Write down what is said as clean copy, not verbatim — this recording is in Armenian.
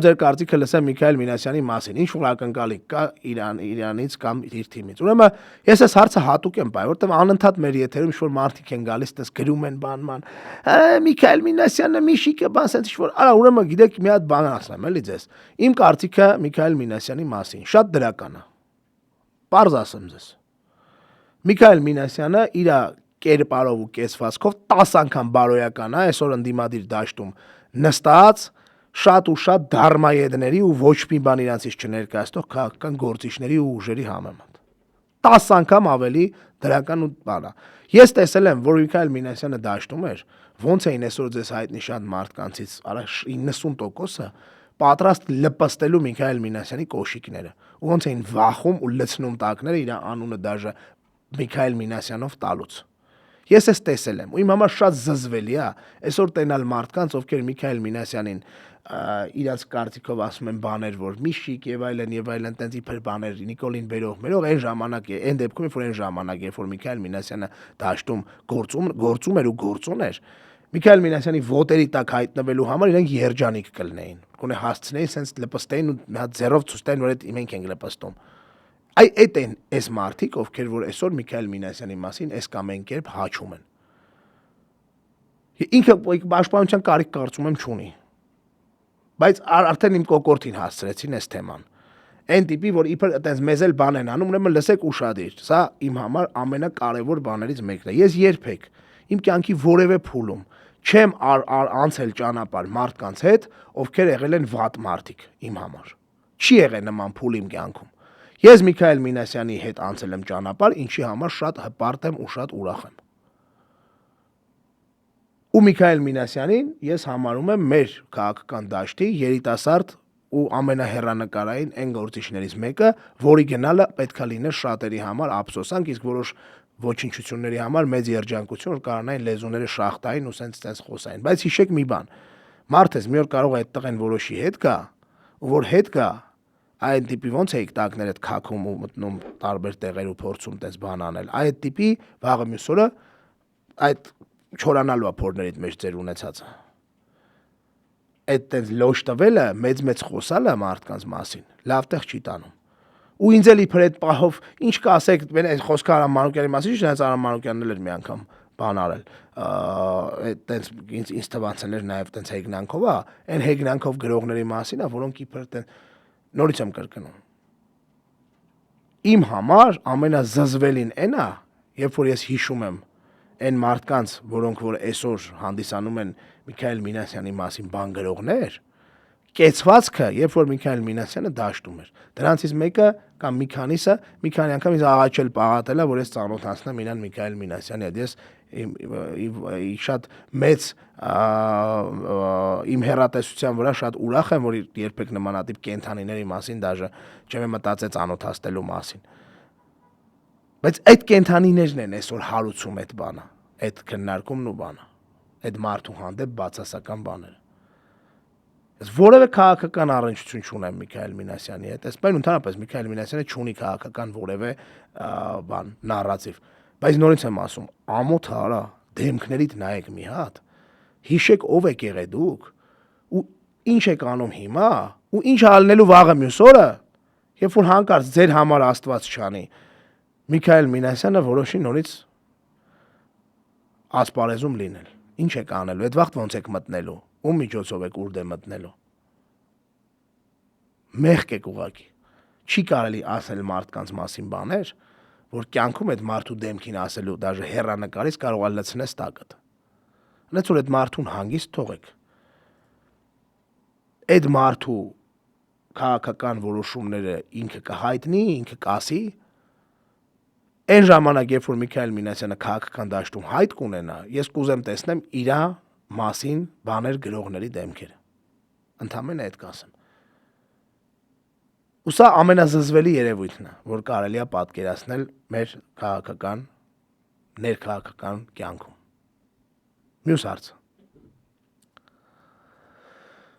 ձեր կարծիքը լսեմ Միքայել Մինասյանի մասին, ինչ որ ակնկալիք կա Իրանից կամ իր թիմից։ Ուրեմն ես այս հարցը հատուկ եմ բայ, որտեղ անընդհատ մեր եթերում ինչ որ մարդիկ են գալիս, դες գրում են բանման։ Միքայել Մինասյանը Միշիկը բան ասած ինչ որ, արա ուրեմն գիտեք մի հատ բան ասեմ, էլի ձեզ։ Իմ կարծիքը Միքայել Մինասյանի մասին շատ դրական է։ Պարզ ասեմ ձեզ։ Միքայել Մինասյանը իր կերպարով ու կեցվածքով 10 անգամ բարոյական է, այսօր ընդդիմադիր դաշտում նստած շատ ու շատ դարմայեդների ու ոչ մի բան իրանցից չներկայացնող քաղաքական գործիչների ու ուժերի համեմատ 10 անգամ ավելի դրական ու բան է։ Ես տեսել եմ, որ Միքայել Մինասյանը դաշտում էր, ոնց էին այսօր ձեզ հայտնի շատ մարդկանցից, արա 90%-ը պատրաստ լպստելու Միքայել Մինասյանի կոշիկները, ու ոնց էին վախում ու լցնում տակները իր անունը դաժե Միքայել Մինասյանով տալուց։ Ես ես տեսել եմ, ու իմ համար շատ զզվելի է այսօր տենալ մարդկանց, ովքեր Միքայել Մինասյանին իրաց կարծիքով ասում են բաներ, որ Միշիկ եւ այլն, տենց իբր բաներ, Նիկոլին բերող այն ժամանակ է, այն դեպքում որ այն ժամանակ է, որ Միքայել Մինասյանը դաշտում գործում էր ու գործուն էր, Միքայել Մինասյանի ոտերի տակ հայտնվելու համար իրենք երջանիկ կլնեին, գոնե հասցնեին սենց լպստեին ու մի հատ ձեռով ցույց տային, որ մենք ենք լպստում։ Այդ են այս մարդիկ, ովքեր որ այսօր Միքայել Մինասյանի մասին այս կամ այն կերպ հաչում են։ Ինքը պաշտպանության կարիք կարծում եմ չունի։ Բայց արդեն իմ կոկորտին հասցրեցին այս թեման։ Այն տիպի, որ իբր այտենց մեզ էլ բան են անում, ուրեմն լսեք ուշադիր։ Սա իմ համար ամենակարևոր բաներից մեկն է։ Ես երբեք իմ կյանքի որևէ փուլում չեմ անցել ճանապարհ մարդկանց հետ, ովքեր եղել են վատ մարդիկ իմ համար։ Չի եղել նման փուլ իմ կյանքում։ Ես Միքայել Մինասյանի հետ անցել եմ ճանապարհ, ինչի համար շատ հպարտ եմ ու շատ ուրախ եմ։ Ու Միքայել Մինասյանին ես համարում եմ մեր քաղաքական դաշտի երիտասարդ ու ամենահեռանկարային այն գործիչներից մեկը, որի գնալը պետքա լիներ շատերի համար ափսոսանք, իսկ որոշ ոչնչությունների համար մեծ երջանկություն, որ կարողանային լեզուները շախտային ու սենց խոսային։ Բայց հիշեք մի բան, մարդես մի օր կարող է այդ տղեն որոշի հետ գա, ու որ հետ գա, այդ տիպի ոնց էիք տակներդ քաքում ու մտնում տարբեր տեղեր ու փորձում տես բան անել, այդ տիպի վաղը մյուս օրը այդ չորանալու է փորներից մեջ ձեր ունեցածը։ Այդ տենց լոշ տվելը, մեծ խոսալը մարդկանց մասին, լավ տեղ չի տանում։ Ու ինձ էլ իբր այդ պահով, ինչ կասեք, այս խոսքը Արամ Մանուկյանի մասին, չնայած Արամ Մանուկյանն էլ էր մի անգամ բան արել, այդ տենց ինձ թվացել էր նաև տենց հեգնանքով, այն հեգնանքով գրողների մասին, որոնք իբր տենց նորից եմ կրկնում։ Իմ համար ամենազզվելին այն է, երբ որ ես հիշում եմ այն մարդկանց, որոնք որ այսօր հանդիսանում են Միքայել Մինասյանի մասին բան գրողներ, կեցվածքը, երբ որ Միքայել Մինասյանը դաշտում էր։ Դրանցից մեկը կամ մի քանիսը մի քանի անգամ ինձ աղաչել պաղատել է, որ ես ծանոթացնեմ իրան Միքայել Մինասյանի հետ։ Ես շատ մեծ իմ հեռատեսության վրա շատ ուրախ եմ, որ երբեք նմանատիպ կենթանիների մասին դաժե չեմ մտածել ծանոթացնելու մասին։ Բայց այդ կենթանիներն են այսօր հարուցում այդ բանը, այդ քննարկումն ու բանը, այդ մարդու հանդեպ բացասական բաները։ Ես որևէ քաղաքական առնչություն չունեմ Միքայել Մինասյանի հետ, այսպես ընդհանրապես Միքայել Մինասյանը չունի քաղաքական որևէ բան, նարատիվ, բայց նորից եմ ասում, ամոթ արա, դեմքներիդ նայեք մի հատ, հիշեք ով եք եղել դուք, ու ինչ եք անում հիմա, ու ինչ ալնելու վաղը մյուս օրը, երբ որ հանկարծ ձեր համար Աստված չանի, Միքայել Մինասյանը որոշի նորից ասպարեզում լինել։ Ինչ եք անելու, այդ վաղտ ոնց եք մտնելու, ում միջոցով եք ուր դե մտնելու։ Մեղք եք ուղղակի։ Չի կարելի ասել մարդկանց մասին բաներ, որ կյանքում այդ մարդու դեմքին ասելու դաժե հեռանկարից կարող է լցնես տակդ։ Հենց որ այդ մարդուն հանգիստ թողեք։ Այդ մարդու քաղաքական որոշումները ինքը կհայտնի, ինքը կասի։ Այն ժամանակ, երբ որ Միքայել Մինասյանը քաղաքական դաշտում հայտ կունենա, ես կուզեմ տեսնեմ իր մասին բաներ գրողների դեմքերը։ Ընդամենը այդ կասեմ։ Ու սա ամենազզվելի երևույթն է, որ կարելի է պատկերացնել մեր քաղաքական, ներքաղաքական կյանքում։ Մյուս հարցը։